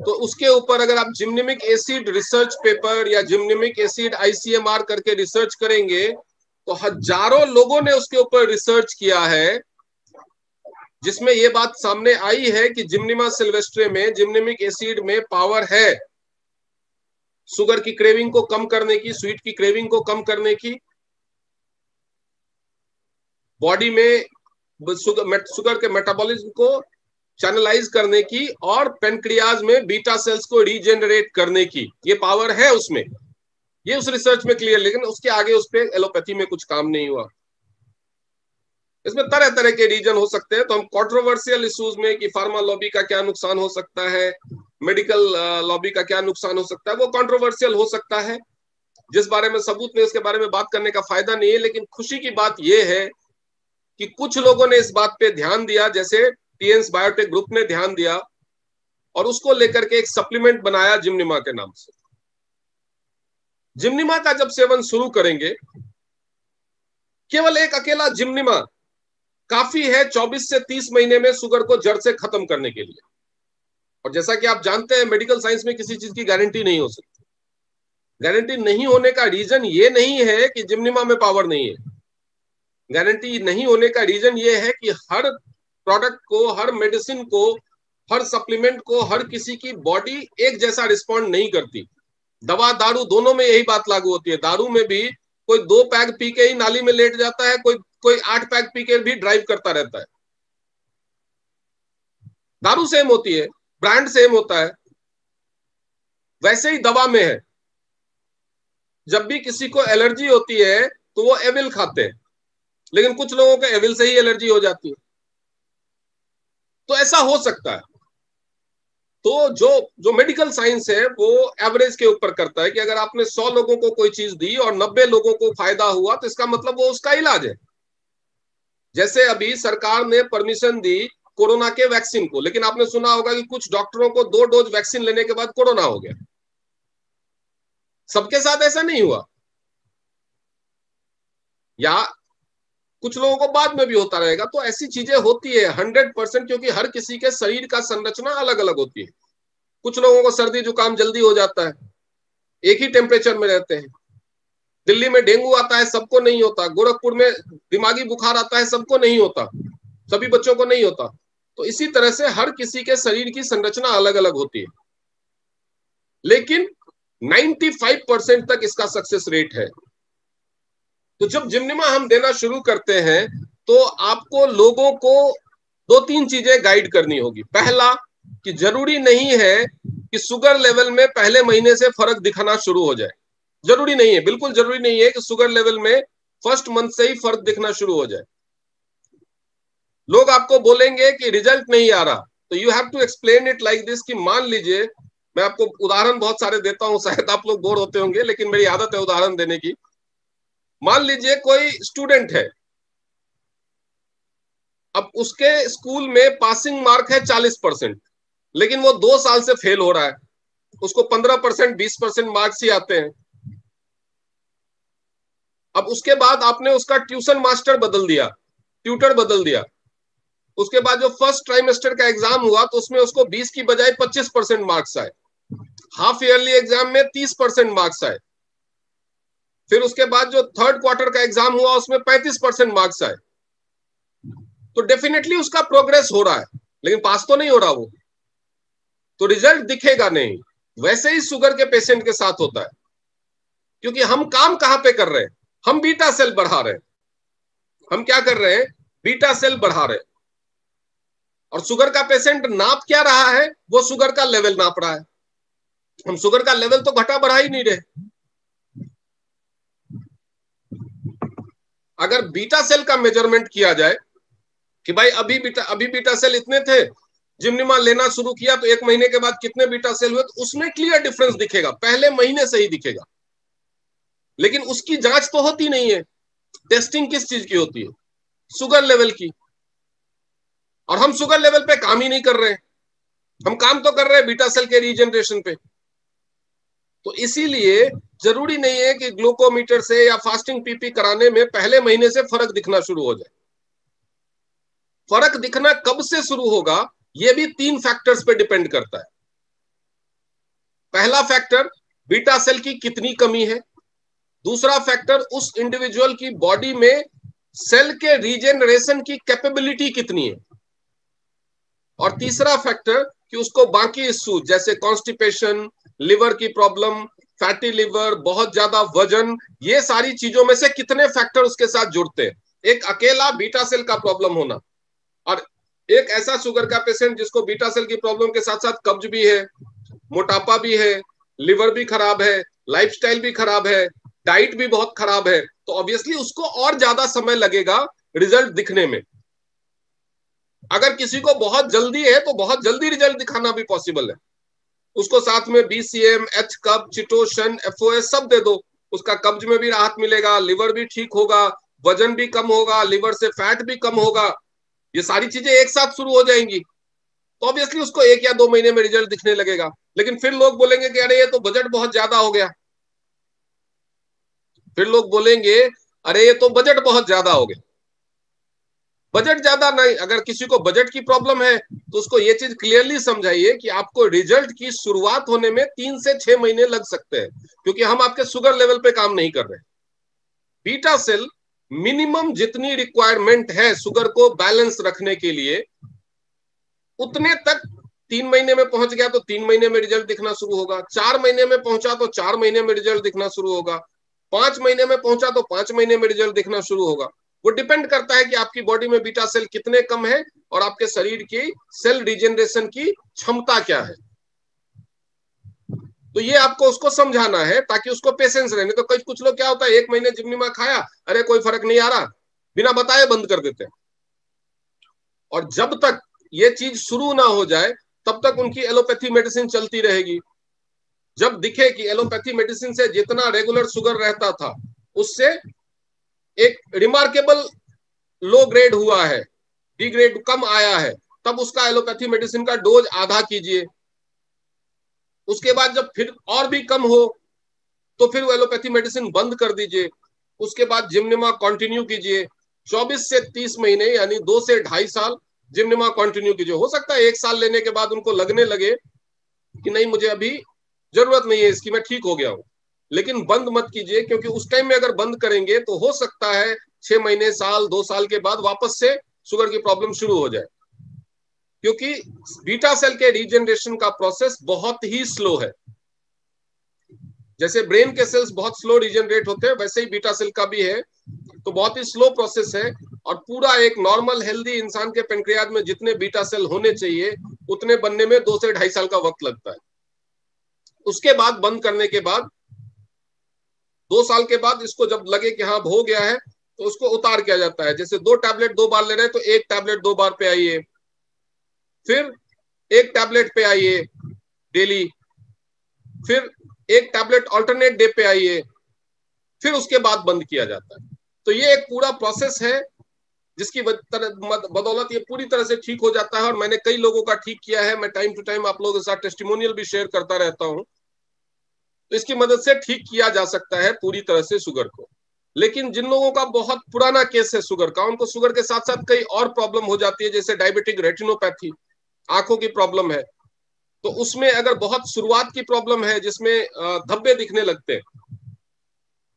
Speaker 1: तो उसके ऊपर अगर आप जिम्निमिक एसिड रिसर्च पेपर या जिम्निमिक एसिड आईसीएमआर करके रिसर्च करेंगे तो हजारों लोगों ने उसके ऊपर रिसर्च किया है, जिसमें यह बात सामने आई है कि जिम्निमा सिल्वेस्ट्रे में, जिम्निमिक एसिड में पावर है शुगर की क्रेविंग को कम करने की, स्वीट की क्रेविंग को कम करने की, बॉडी में शुगर के मेटाबॉलिज्म को चैनलाइज करने की, और पेनक्रियाज में बीटा सेल्स को रीजेनरेट करने की। ये पावर है उसमें, ये उस रिसर्च में क्लियर। लेकिन उसके आगे उस पर एलोपैथी में कुछ काम नहीं हुआ। इसमें तरह तरह के रीजन हो सकते हैं। तो हम कंट्रोवर्शियल इश्यूज में कि फार्मा लॉबी का क्या नुकसान हो सकता है, मेडिकल लॉबी का क्या नुकसान हो सकता है, वो कंट्रोवर्शियल हो सकता है, जिस बारे में सबूत नहीं, उसके बारे में बात करने का फायदा नहीं है। लेकिन खुशी की बात यह है कि कुछ लोगों ने इस बात पे ध्यान दिया, जैसे टीएंस बायोटेक ग्रुप ने ध्यान दिया और उसको लेकर के एक सप्लीमेंट बनाया जिम्निमा के नाम से। जिम्निमा का जब सेवन शुरू करेंगे, केवल एक अकेला जिम्निमा काफी है 24 से 30 महीने में शुगर को जड़ से खत्म करने के लिए। और जैसा कि आप जानते हैं, मेडिकल साइंस में किसी चीज की गारंटी नहीं हो सकती। गारंटी नहीं होने का रीजन ये नहीं है कि जिम्निमा में पावर नहीं है। गारंटी नहीं होने का रीजन ये है कि हर प्रोडक्ट को, हर मेडिसिन को, हर सप्लीमेंट को हर किसी की बॉडी एक जैसा रिस्पॉन्ड नहीं करती। दवा दारू दोनों में यही बात लागू होती है। दारू में भी कोई 2 पैग पी के ही नाली में लेट जाता है, कोई 8 पैग पी के भी ड्राइव करता रहता है। दारू सेम होती है, ब्रांड सेम होता है, वैसे ही दवा में है। जब भी किसी को एलर्जी होती है तो वो एविल खाते हैं, लेकिन कुछ लोगों को एविल से ही एलर्जी हो जाती है। तो ऐसा हो सकता है। तो जो मेडिकल साइंस है वो एवरेज के ऊपर करता है कि अगर आपने 100 लोगों को कोई चीज दी और 90 लोगों को फायदा हुआ तो इसका मतलब वो उसका इलाज है। जैसे अभी सरकार ने परमिशन दी कोरोना के वैक्सीन को, लेकिन आपने सुना होगा कि कुछ डॉक्टरों को 2 डोज वैक्सीन लेने के बाद कोरोना हो गया। सबके साथ ऐसा नहीं हुआ, या कुछ लोगों को बाद में भी होता रहेगा। तो ऐसी चीजें होती है 100%, क्योंकि हर किसी के शरीर का संरचना अलग अलग होती है। कुछ लोगों को सर्दी जुकाम जल्दी हो जाता है, एक ही टेम्परेचर में रहते हैं। दिल्ली में डेंगू आता है, सबको नहीं होता। गोरखपुर में दिमागी बुखार आता है, सबको नहीं होता, सभी बच्चों को नहीं होता। तो इसी तरह से हर किसी के शरीर की संरचना अलग अलग होती है, लेकिन 95% तक इसका सक्सेस रेट है। तो जब जिम्निमा हम देना शुरू करते हैं तो आपको लोगों को 2-3 चीजें गाइड करनी होगी। पहला, कि जरूरी नहीं है कि शुगर लेवल में पहले महीने से फर्क दिखना शुरू हो जाए। जरूरी नहीं है, बिल्कुल जरूरी नहीं है कि शुगर लेवल में फर्स्ट मंथ से ही फर्क दिखना शुरू हो जाए। लोग आपको बोलेंगे कि रिजल्ट नहीं आ रहा, तो you have to explain it like this, कि मान लीजिए, मैं आपको उदाहरण बहुत सारे देता हूं, शायद आप लोग बोर होते होंगे, लेकिन मेरी आदत है उदाहरण देने की। मान लीजिए कोई स्टूडेंट है, अब उसके स्कूल में पासिंग मार्क है 40%, लेकिन वो 2 साल से फेल हो रहा है, उसको 15%, 20% मार्क्स ही आते हैं। अब उसके बाद आपने उसका ट्यूशन मास्टर बदल दिया, ट्यूटर बदल दिया। उसके बाद जो फर्स्ट ट्राइमेस्टर का एग्जाम हुआ तो उसमें उसको 20 की बजाय 25% मार्क्स आए। हाफ ईयरली एग्जाम में 30% मार्क्स आए। फिर उसके बाद जो थर्ड क्वार्टर का एग्जाम हुआ उसमें 35% मार्क्स आए। तो डेफिनेटली उसका प्रोग्रेस हो रहा है, लेकिन पास तो नहीं हो रहा वो, तो रिजल्ट दिखेगा नहीं। वैसे ही शुगर के पेशेंट के साथ होता है, क्योंकि हम काम कहां पे कर रहे हैं, हम बीटा सेल बढ़ा रहे हैं। हम क्या कर रहे हैं, बीटा सेल बढ़ा रहे हैं। और शुगर का पेशेंट नाप क्या रहा है, वो शुगर का लेवल नाप रहा है। हम शुगर का लेवल तो घटा बढ़ा ही नहीं रहे। अगर बीटा सेल का मेजरमेंट किया जाए कि भाई अभी बीटा सेल इतने थे, जिम्निमा लेना शुरू किया तो 1 महीने के बाद कितने बीटा सेल हुए, तो उसमें क्लियर डिफरेंस दिखेगा, पहले महीने से ही दिखेगा। लेकिन उसकी जांच तो होती नहीं है। टेस्टिंग किस चीज की होती है, शुगर लेवल की। और हम शुगर लेवल पे काम ही नहीं कर रहे हैं, हम काम तो कर रहे हैं बीटा सेल के रीजनरेशन पे। तो इसीलिए जरूरी नहीं है कि ग्लूकोमीटर से या फास्टिंग पीपी कराने में पहले महीने से फर्क दिखना शुरू हो जाए। फर्क दिखना कब से शुरू होगा, यह भी 3 फैक्टर्स पे डिपेंड करता है। पहला फैक्टर, बीटा सेल की कितनी कमी है। दूसरा फैक्टर, उस इंडिविजुअल की बॉडी में सेल के रीजनरेशन की कैपेबिलिटी कितनी है। और तीसरा फैक्टर, कि उसको बाकी इश्यूज जैसे कॉन्स्टिपेशन, लिवर की प्रॉब्लम, फैटी लिवर, बहुत ज्यादा वजन, ये सारी चीजों में से कितने फैक्टर उसके साथ जुड़ते हैं। एक अकेला बीटा सेल का प्रॉब्लम होना, और एक ऐसा शुगर का पेशेंट जिसको बीटा सेल की प्रॉब्लम के साथ साथ कब्ज भी है, मोटापा भी है, लिवर भी खराब है, लाइफस्टाइल भी खराब है, डाइट भी बहुत खराब है, तो ऑब्वियसली उसको और ज्यादा समय लगेगा रिजल्ट दिखने में। अगर किसी को बहुत जल्दी है तो बहुत जल्दी रिजल्ट दिखाना भी पॉसिबल है। उसको साथ में BCM, एच कब, चिटोशन, FOS सब दे दो, उसका कब्ज में भी राहत मिलेगा, लिवर भी ठीक होगा, वजन भी कम होगा, लिवर से फैट भी कम होगा। ये सारी चीजें एक साथ शुरू हो जाएंगी, तो ऑब्वियसली उसको 1 या 2 महीने में रिजल्ट दिखने लगेगा। लेकिन फिर लोग बोलेंगे कि अरे ये तो बजट बहुत ज्यादा हो गया। फिर लोग बोलेंगे अरे ये तो बजट बहुत ज्यादा हो गया। बजट ज्यादा नहीं, अगर किसी को बजट की प्रॉब्लम है तो उसको ये चीज क्लियरली समझाइए कि आपको रिजल्ट की शुरुआत होने में 3 से 6 महीने लग सकते हैं, क्योंकि हम आपके शुगर लेवल पे काम नहीं कर रहे। बीटा सेल मिनिमम जितनी रिक्वायरमेंट है शुगर को बैलेंस रखने के लिए, उतने तक 3 महीने में पहुंच गया तो 3 महीने में रिजल्ट दिखना शुरू होगा, 4 महीने में पहुंचा तो 4 महीने में रिजल्ट दिखना शुरू होगा, 5 महीने में पहुंचा तो 5 महीने में रिजल्ट दिखना शुरू होगा। वो डिपेंड करता है कि आपकी बॉडी में बीटा सेल कितने कम है और आपके शरीर की सेल रीजनरेशन की क्षमता क्या है। तो ये आपको उसको समझाना है ताकि उसको पेशेंस रहने। तो कुछ लोग क्या होता है, 1 महीने जिम्निमा खाया, अरे कोई फर्क नहीं आ रहा, बिना बताए बंद कर देते हैं। और जब तक ये चीज शुरू ना हो जाए तब तक उनकी एलोपैथी मेडिसिन चलती रहेगी। जब दिखे कि एलोपैथी मेडिसिन से जितना रेगुलर शुगर रहता था उससे एक रिमार्केबल लो ग्रेड हुआ है, डी ग्रेड कम आया है, तब उसका एलोपैथी मेडिसिन का डोज आधा कीजिए। उसके बाद जब फिर और भी कम हो तो फिर वो एलोपैथी मेडिसिन बंद कर दीजिए। उसके बाद जिम्निमा कंटिन्यू कीजिए 24 से 30 महीने, यानी 2 से 2.5 साल जिम्निमा कंटिन्यू कीजिए। हो सकता है 1 साल लेने के बाद उनको लगने लगे कि नहीं मुझे अभी जरूरत नहीं है इसकी, मैं ठीक हो गया हूं, लेकिन बंद मत कीजिए, क्योंकि उस टाइम में अगर बंद करेंगे तो हो सकता है 6 महीने, साल, 2 साल के बाद वापस से शुगर की प्रॉब्लम शुरू हो जाए, क्योंकि बीटा सेल के रीजनरेशन का प्रोसेस बहुत ही स्लो है। जैसे ब्रेन के सेल्स बहुत स्लो रीजनरेट होते हैं, वैसे ही बीटा सेल का भी है, तो बहुत ही स्लो प्रोसेस है। और पूरा एक नॉर्मल हेल्दी इंसान के पेनक्रियाज में जितने बीटा सेल होने चाहिए उतने बनने में 2 से 2.5 साल का वक्त लगता है। उसके बाद बंद करने के बाद 2 साल के बाद इसको जब लगे कि हाँ हो गया है, तो उसको उतार किया जाता है। जैसे 2 टैबलेट 2 बार ले रहे हैं तो 1 टैबलेट 2 बार पे आइए, फिर 1 टैबलेट पे आइए डेली, फिर 1 टैबलेट ऑल्टरनेट डे पे आइए, फिर उसके बाद बंद किया जाता है। तो ये एक पूरा प्रोसेस है जिसकी बदौलत ये पूरी तरह से ठीक हो जाता है। और मैंने कई लोगों का ठीक किया है, मैं टाइम टू टाइम आप लोगों के साथ टेस्टिमोनियल भी शेयर करता रहता हूं। तो इसकी मदद से ठीक किया जा सकता है पूरी तरह से शुगर को। लेकिन जिन लोगों का बहुत पुराना केस है शुगर का, उनको शुगर के साथ साथ कई और प्रॉब्लम हो जाती है, जैसे डायबिटिक रेटिनोपैथी, आंखों की प्रॉब्लम है। तो उसमें अगर बहुत शुरुआत की प्रॉब्लम है जिसमें धब्बे दिखने लगते हैं,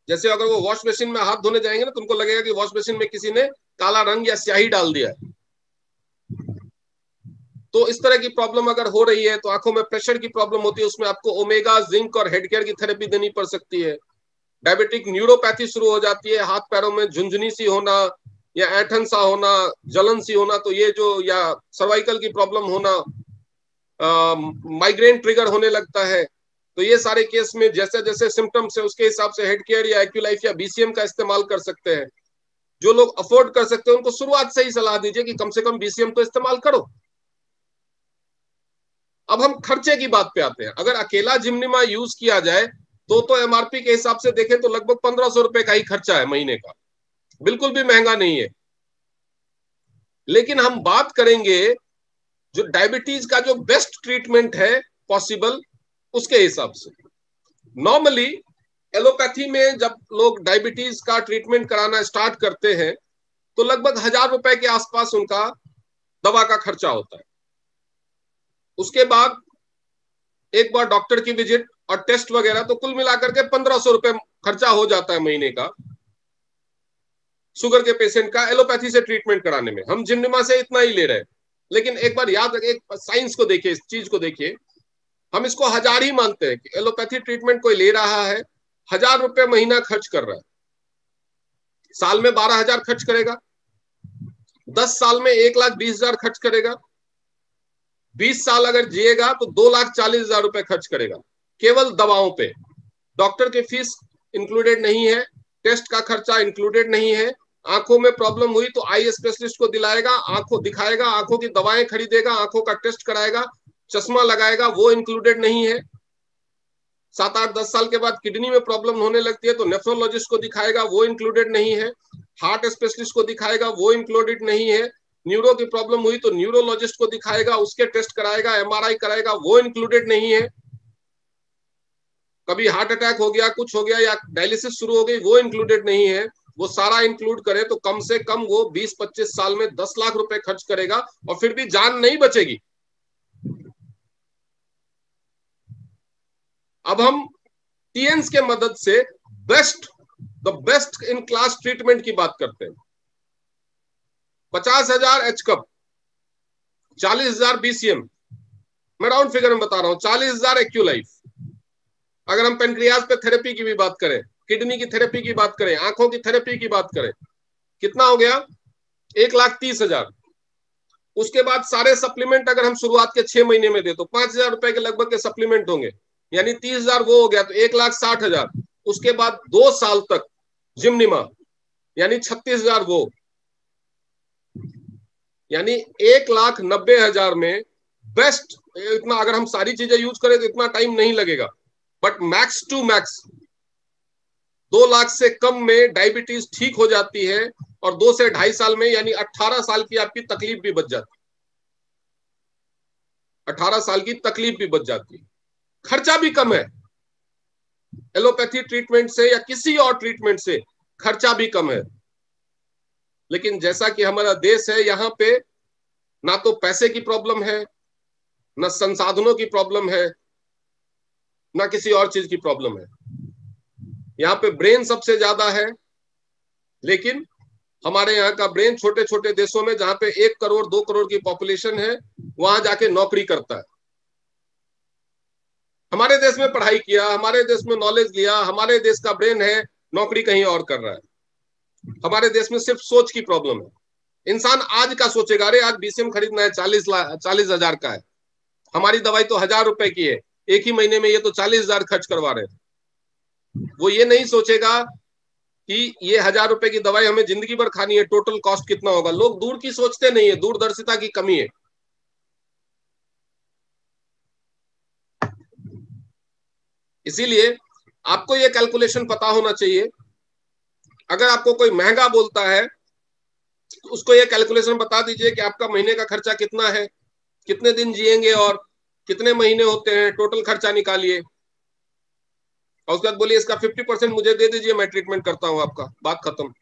Speaker 1: जैसे अगर वो वॉश मशीन में हाथ धोने जाएंगे ना तो उनको लगेगा कि वॉश मशीन में किसी ने काला रंग या स्याही डाल दिया है। तो इस तरह की प्रॉब्लम अगर हो रही है, तो आंखों में प्रेशर की प्रॉब्लम होती है, उसमें आपको ओमेगा, जिंक और हेड केयर की थेरेपी देनी पड़ सकती है। डायबिटिक न्यूरोपैथी शुरू हो जाती है, हाथ पैरों में झुंझुनी सी होना या ऐठन सा होना, जलन सी होना, तो ये जो, या सर्वाइकल की प्रॉब्लम होना, माइग्रेन ट्रिगर होने लगता है। तो ये सारे केस में जैसे जैसे सिम्टम्स है उसके हिसाब से हेड केयर या एक्यूलाइफ या बीसीएम का इस्तेमाल कर सकते हैं। जो लोग अफोर्ड कर सकते हैं उनको शुरुआत से ही सलाह दीजिए कि कम से कम बीसीएम तो इस्तेमाल करो। अब हम खर्चे की बात पे आते हैं। अगर अकेला जिम्निमा यूज किया जाए तो एमआरपी के हिसाब से देखें तो लगभग 1500 रुपए का ही खर्चा है महीने का, बिल्कुल भी महंगा नहीं है। लेकिन हम बात करेंगे जो डायबिटीज का जो बेस्ट ट्रीटमेंट है पॉसिबल, उसके हिसाब से नॉर्मली एलोपैथी में जब लोग डायबिटीज का ट्रीटमेंट कराना स्टार्ट करते हैं तो लगभग 1000 रुपए के आसपास उनका दवा का खर्चा होता है। उसके बाद एक बार डॉक्टर की विजिट और टेस्ट वगैरह, तो कुल मिलाकर के 1500 रुपए खर्चा हो जाता है महीने का शुगर के पेशेंट का एलोपैथी से ट्रीटमेंट कराने में। हम जिम्निमा से इतना ही ले रहे हैं, लेकिन एक बार याद रखिए, साइंस को देखिए, इस चीज को देखिए, हम इसको 1000 ही मानते हैं कि एलोपैथी ट्रीटमेंट कोई ले रहा है, 1000 रुपए महीना खर्च कर रहा है, साल में 12,000 खर्च करेगा, 10 साल में 1,20,000 खर्च करेगा, 20 साल अगर जिएगा तो 2,40,000 रुपए खर्च करेगा केवल दवाओं पे। डॉक्टर की फीस इंक्लूडेड नहीं है, टेस्ट का खर्चा इंक्लूडेड नहीं है। आंखों में प्रॉब्लम हुई तो आई स्पेशलिस्ट को दिलाएगा, आंखों दिखाएगा, आंखों की दवाएं खरीदेगा, आंखों का टेस्ट कराएगा, चश्मा लगाएगा, वो इंक्लूडेड नहीं है। 7, 8, 10 साल के बाद किडनी में प्रॉब्लम होने लगती है तो नेफ्रोलॉजिस्ट को दिखाएगा, वो इंक्लूडेड नहीं है। हार्ट स्पेशलिस्ट को दिखाएगा, वो इंक्लूडेड नहीं है। न्यूरो की प्रॉब्लम हुई तो न्यूरोलॉजिस्ट को दिखाएगा, उसके टेस्ट कराएगा, एमआरआई कराएगा, वो इंक्लूडेड नहीं है। कभी हार्ट अटैक हो गया, कुछ हो गया, या डायलिसिस शुरू हो गई, वो इंक्लूडेड नहीं है। वो सारा इंक्लूड करे तो कम से कम वो 20-25 साल में 10 लाख रुपए खर्च करेगा और फिर भी जान नहीं बचेगी। अब हम टीएन्स के मदद से the best in class treatment की बात करते हैं। 50,000 एच कप, 40,000 बीसीएम, मैं राउंड फिगर में बता रहा हूं, 40,000 एक्यूलाइफ। अगर हम पेनक्रियाज पे थेरेपी की भी बात करें, किडनी की थेरेपी की बात करें, आंखों की थेरेपी की बात करें, कितना हो गया? 1,30,000। उसके बाद सारे सप्लीमेंट अगर हम शुरुआत के 6 महीने में दे तो 5,000 रुपए के लगभग के सप्लीमेंट होंगे, यानी 30,000 वो हो गया, तो 1,60,000। उसके बाद 2 साल तक जिम्निमा, यानी 36,000 वो, यानी 1,90,000 में बेस्ट। इतना अगर हम सारी चीजें यूज करें तो इतना टाइम नहीं लगेगा, but max to max 2 lakh से कम में डायबिटीज ठीक हो जाती है और 2 से 2.5 साल में, यानी 18 साल की आपकी तकलीफ भी बच जाती है। 18 साल की तकलीफ भी बच जाती है, खर्चा भी कम है। एलोपैथी ट्रीटमेंट से या किसी और ट्रीटमेंट से खर्चा भी कम है। लेकिन जैसा कि हमारा देश है, यहाँ पे ना तो पैसे की प्रॉब्लम है, ना संसाधनों की प्रॉब्लम है, ना किसी और चीज की प्रॉब्लम है। यहाँ पे ब्रेन सबसे ज्यादा है, लेकिन हमारे यहाँ का ब्रेन छोटे छोटे देशों में जहां पे 1 करोड़ 2 करोड़ की पॉपुलेशन है वहां जाके नौकरी करता है। हमारे देश में पढ़ाई किया, हमारे देश में नॉलेज लिया, हमारे देश का ब्रेन है, नौकरी कहीं और कर रहा है। हमारे देश में सिर्फ सोच की प्रॉब्लम है। इंसान आज का सोचेगा, अरे आज बीसीएम खरीदना है 40,000 का है, हमारी दवाई तो 1,000 रुपए की है, एक ही महीने में ये तो 40,000 खर्च करवा रहे हैं। वो ये नहीं सोचेगा कि ये 1,000 रुपए की दवाई हमें जिंदगी भर खानी है, टोटल कॉस्ट कितना होगा। लोग दूर की सोचते नहीं है, दूरदर्शिता की कमी है। इसीलिए आपको ये कैलकुलेशन पता होना चाहिए। अगर आपको कोई महंगा बोलता है तो उसको ये कैलकुलेशन बता दीजिए कि आपका महीने का खर्चा कितना है, कितने दिन जिएंगे और कितने महीने होते हैं, टोटल खर्चा निकालिए और उसके बाद बोलिए इसका 50% मुझे दे दीजिए, मैं ट्रीटमेंट करता हूं आपका, बात खत्म।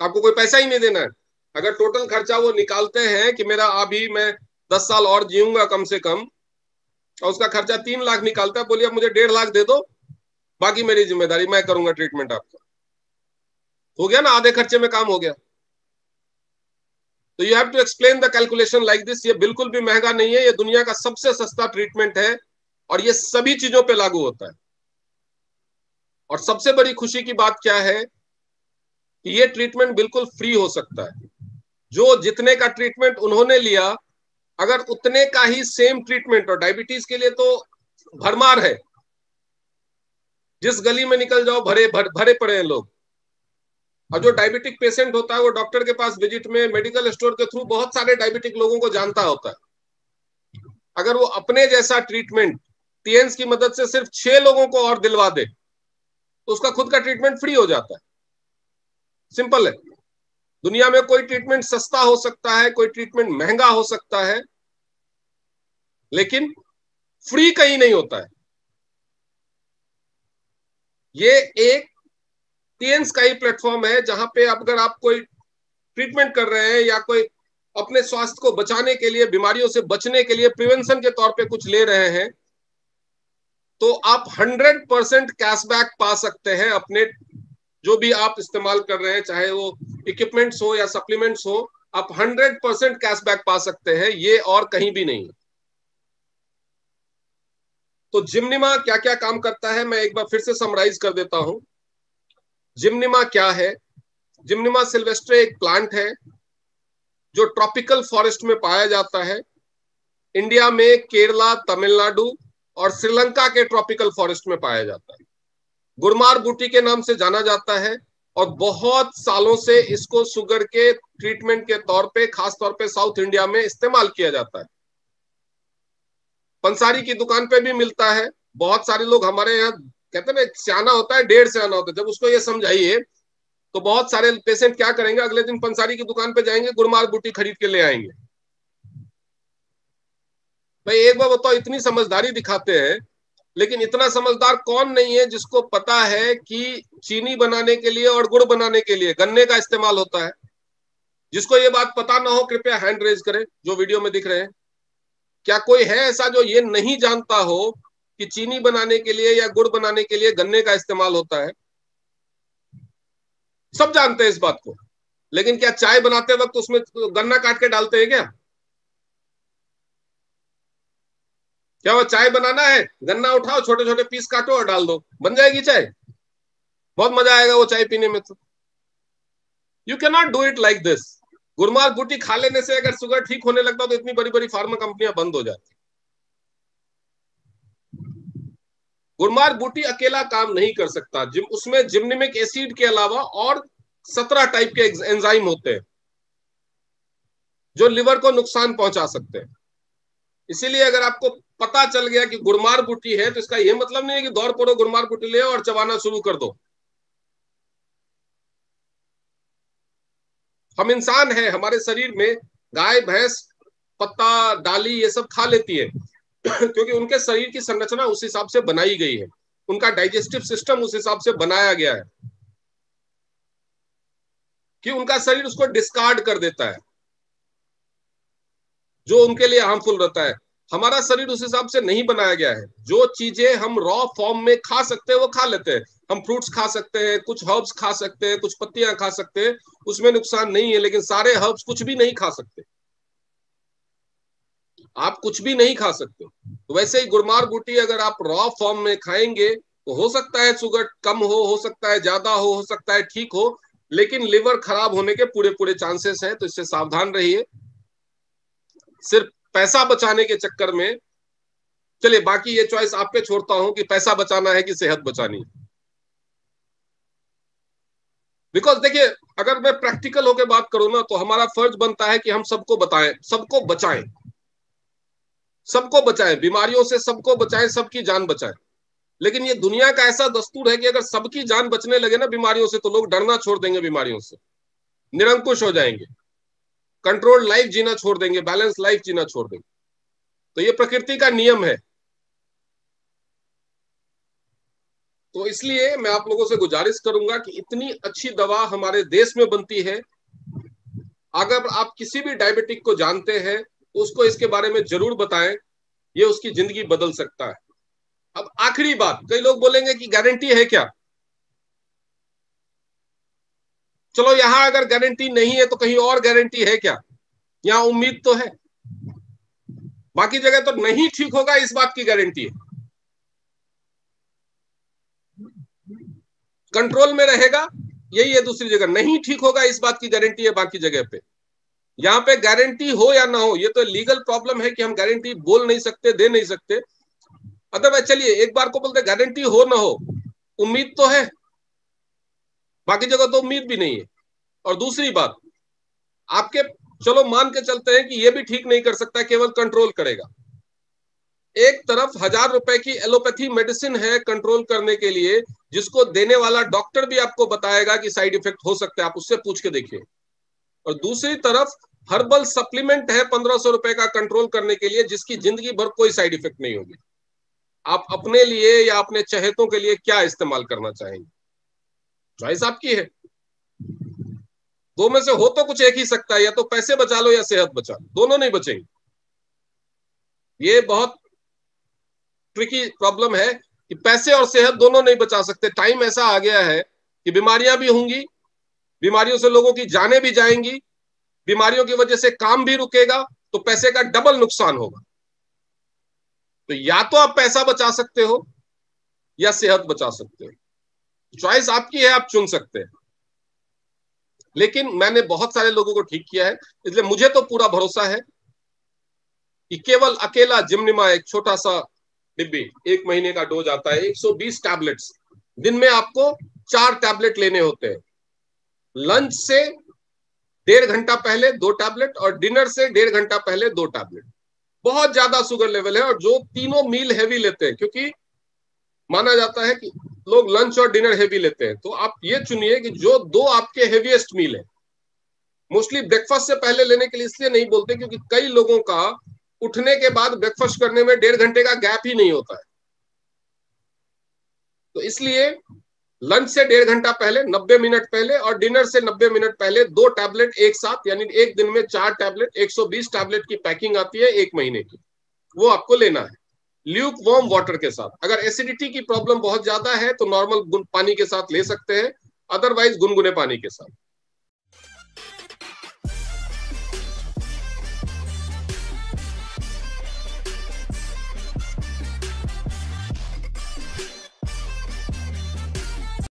Speaker 1: आपको कोई पैसा ही नहीं देना है। अगर टोटल खर्चा वो निकालते हैं कि मेरा अभी मैं 10 साल और जीऊंगा कम से कम, और उसका खर्चा 3 लाख निकालता है, बोलिए अब मुझे 1.5 लाख दे दो, बाकी मेरी जिम्मेदारी, मैं करूंगा ट्रीटमेंट आपका। हो गया ना, आधे खर्चे में काम हो गया। तो you have to explain the calculation like this. ये बिल्कुल भी महंगा नहीं है, ये दुनिया का सबसे सस्ता ट्रीटमेंट है और ये सभी चीजों पे लागू होता है। और सबसे बड़ी खुशी की बात क्या है कि ये ट्रीटमेंट बिल्कुल फ्री हो सकता है। जो जितने का ट्रीटमेंट उन्होंने लिया, अगर उतने का ही सेम ट्रीटमेंट, और डायबिटीज के लिए तो भरमार है, जिस गली में निकल जाओ भरे पड़े हैं लोग। और जो डायबिटिक पेशेंट होता है वो डॉक्टर के पास विजिट में, मेडिकल स्टोर के थ्रू बहुत सारे डायबिटिक लोगों को जानता होता है। अगर वो अपने जैसा ट्रीटमेंट टीएन्स की मदद से सिर्फ 6 लोगों को और दिलवा दे तो उसका खुद का ट्रीटमेंट फ्री हो जाता है। सिंपल है। दुनिया में कोई ट्रीटमेंट सस्ता हो सकता है, कोई ट्रीटमेंट महंगा हो सकता है, लेकिन फ्री कहीं नहीं होता है। ये एक टीएन्स का ही प्लेटफॉर्म है जहां पे अगर आप कोई ट्रीटमेंट कर रहे हैं या कोई अपने स्वास्थ्य को बचाने के लिए, बीमारियों से बचने के लिए प्रिवेंशन के तौर पे कुछ ले रहे हैं, तो आप 100% कैशबैक पा सकते हैं अपने जो भी आप इस्तेमाल कर रहे हैं, चाहे वो इक्विपमेंट्स हो या सप्लीमेंट्स हो, आप 100% कैशबैक पा सकते हैं। ये और कहीं भी नहीं। तो जिम्निमा क्या क्या काम करता है मैं एक बार फिर से समराइज कर देता हूं। जिम्निमा क्या है? जिम्निमा सिल्वेस्ट्रे एक प्लांट है जो ट्रॉपिकल फॉरेस्ट में पाया जाता है। इंडिया में केरला, तमिलनाडु और श्रीलंका के ट्रॉपिकल फॉरेस्ट में पाया जाता है। गुरमार बूटी के नाम से जाना जाता है और बहुत सालों से इसको शुगर के ट्रीटमेंट के तौर पे, खास तौर पे साउथ इंडिया में इस्तेमाल किया जाता है। पंसारी की दुकान पे भी मिलता है। बहुत सारे लोग हमारे यहाँ कहते हैं ना, सियाना होता है 1.5 सियाना होता है, जब उसको ये समझाइए तो बहुत सारे पेशेंट क्या करेंगे, अगले दिन पंसारी की दुकान पे जाएंगे, गुरमार बूटी खरीद के ले आएंगे। भाई एक बार बताओ, इतनी समझदारी दिखाते हैं, लेकिन इतना समझदार कौन नहीं है जिसको पता है कि चीनी बनाने के लिए और गुड़ बनाने के लिए गन्ने का इस्तेमाल होता है? जिसको ये बात पता ना हो कृपया हैंड रेज करें, जो वीडियो में दिख रहे हैं। क्या कोई है ऐसा जो ये नहीं जानता हो कि चीनी बनाने के लिए या गुड़ बनाने के लिए गन्ने का इस्तेमाल होता है? सब जानते हैं इस बात को, लेकिन क्या चाय बनाते वक्त उसमें गन्ना काट के डालते हैं क्या? क्या वो चाय बनाना है, गन्ना उठाओ, छोटे छोटे पीस काटो और डाल दो, बन जाएगी चाय? बहुत मजा आएगा वो चाय पीने में। तो you can not do it like this. गुरमार बूटी खा लेने से अगर शुगर ठीक होने लगता तो इतनी बड़ी बड़ी फार्मा कंपनियां बंद हो जाती। गुरमार बूटी अकेला काम नहीं कर सकता। उसमें जिम्निमिक एसिड के अलावा और 17 टाइप के एंजाइम होते हैं जो लिवर को नुकसान पहुंचा सकते हैं। इसीलिए अगर आपको पता चल गया कि गुरमार बूटी है तो इसका यह मतलब नहीं है कि दौड़ पड़ो, गुरमार बूटी ले और चबाना शुरू कर दो। हम इंसान हैं, हमारे शरीर में गाय, भैंस, पत्ता, डाली ये सब खा लेती है क्योंकि उनके शरीर की संरचना उस हिसाब से बनाई गई है, उनका डाइजेस्टिव सिस्टम उस हिसाब से बनाया गया है कि उनका शरीर उसको डिस्कार्ड कर देता है जो उनके लिए हार्मफुल रहता है। हमारा शरीर उस हिसाब से नहीं बनाया गया है। जो चीजें हम रॉ फॉर्म में खा सकते हैं वो खा लेते हैं। हम फ्रूट्स खा सकते हैं, कुछ हर्ब्स खा सकते हैं, कुछ पत्तियां खा सकते हैं, उसमें नुकसान नहीं है। लेकिन सारे हर्ब्स कुछ भी नहीं खा सकते, आप कुछ भी नहीं खा सकते। तो वैसे ही गुड़मार बूटी अगर आप रॉ फॉर्म में खाएंगे तो हो सकता है शुगर कम हो सकता है ज्यादा हो सकता है ठीक हो, लेकिन लिवर खराब होने के पूरे पूरे चांसेस हैं। तो इससे सावधान रहिए। सिर्फ पैसा बचाने के चक्कर में, चलिए बाकी ये चॉइस आप पे छोड़ता हूं कि पैसा बचाना है कि सेहत बचानी है। बिकॉज देखिए, अगर मैं प्रैक्टिकल होकर बात करूं ना, तो हमारा फर्ज बनता है कि हम सबको बताएं, सबको बचाएं, सबको बचाएं, बीमारियों से सबको बचाएं, सबकी जान बचाएं। लेकिन ये दुनिया का ऐसा दस्तूर है कि अगर सबकी जान बचने लगे ना बीमारियों से, तो लोग डरना छोड़ देंगे, बीमारियों से निरंकुश हो जाएंगे, कंट्रोल्ड लाइफ जीना छोड़ देंगे, बैलेंस लाइफ जीना छोड़ देंगे। तो ये प्रकृति का नियम है। तो इसलिए मैं आप लोगों से गुजारिश करूंगा कि इतनी अच्छी दवा हमारे देश में बनती है। अगर आप किसी भी डायबिटिक को जानते हैं तो उसको इसके बारे में जरूर बताएं, ये उसकी जिंदगी बदल सकता है। अब आखिरी बात, कई लोग बोलेंगे कि गारंटी है क्या? चलो यहां अगर गारंटी नहीं है तो कहीं और गारंटी है क्या? यहां उम्मीद तो है, बाकी जगह तो नहीं ठीक होगा इस बात की गारंटी है, कंट्रोल में रहेगा यही है, दूसरी जगह नहीं ठीक होगा इस बात की गारंटी है बाकी जगह पे। यहाँ पे गारंटी हो या ना हो, ये तो लीगल प्रॉब्लम है कि हम गारंटी बोल नहीं सकते, दे नहीं सकते। अदरवाइज चलिए एक बार को बोलते गारंटी हो ना हो, उम्मीद तो है, बाकी जगह तो उम्मीद भी नहीं है। और दूसरी बात, आपके चलो मान के चलते हैं कि ये भी ठीक नहीं कर सकता, केवल कंट्रोल करेगा। एक तरफ 1000 रुपए की एलोपैथी मेडिसिन है कंट्रोल करने के लिए, जिसको देने वाला डॉक्टर भी आपको बताएगा कि साइड इफेक्ट हो सकते हैं, आप उससे पूछ के देखिए। और दूसरी तरफ हर्बल सप्लीमेंट है 1500 रुपए का कंट्रोल करने के लिए, जिसकी जिंदगी भर कोई साइड इफेक्ट नहीं होगी। आप अपने लिए या अपने चहेतों के लिए क्या इस्तेमाल करना चाहेंगे, चॉइस आपकी है। दो में से हो तो कुछ एक ही सकता है, या तो पैसे बचा लो या सेहत बचा लो, दोनों नहीं बचेंगे। ये बहुत ट्रिकी प्रॉब्लम है कि पैसे और सेहत दोनों नहीं बचा सकते। टाइम ऐसा आ गया है कि बीमारियां भी होंगी, बीमारियों से लोगों की जानें भी जाएंगी, बीमारियों की वजह से काम भी रुकेगा, तो पैसे का डबल नुकसान होगा। तो या तो आप पैसा बचा सकते हो या सेहत बचा सकते हो, चॉइस आपकी है, आप चुन सकते हैं। लेकिन मैंने बहुत सारे लोगों को ठीक किया है, इसलिए मुझे तो पूरा भरोसा है कि केवल अकेला जिमनिमा एक छोटा सा डिब्बी, 1 महीने का डोज आता है, 120 टैबलेट्स, दिन में आपको 4 टैबलेट लेने होते हैं। लंच से 1.5 घंटा पहले 2 टैबलेट और डिनर से 1.5 घंटा पहले 2 टैबलेट। बहुत ज्यादा शुगर लेवल है, और जो तीनों मील हैवी लेते हैं, क्योंकि माना जाता है कि लोग लंच और डिनर हैवी लेते हैं, तो आप ये चुनिए कि जो 2 आपके हेवीएस्ट मील है। मोस्टली ब्रेकफास्ट से पहले लेने के लिए इसलिए नहीं बोलते क्योंकि कई लोगों का उठने के बाद ब्रेकफास्ट करने में 1.5 घंटे का गैप ही नहीं होता है। तो इसलिए लंच से 1.5 घंटा पहले 90 मिनट पहले और डिनर से 90 मिनट पहले 2 टैबलेट एक साथ, यानी एक दिन में 4 टैबलेट, 120 टैबलेट की पैकिंग आती है 1 महीने की, वो आपको लेना है ल्यूक वार्म वाटर के साथ। अगर एसिडिटी की प्रॉब्लम बहुत ज्यादा है तो नॉर्मल पानी के साथ ले सकते हैं, अदरवाइज गुनगुने पानी के साथ।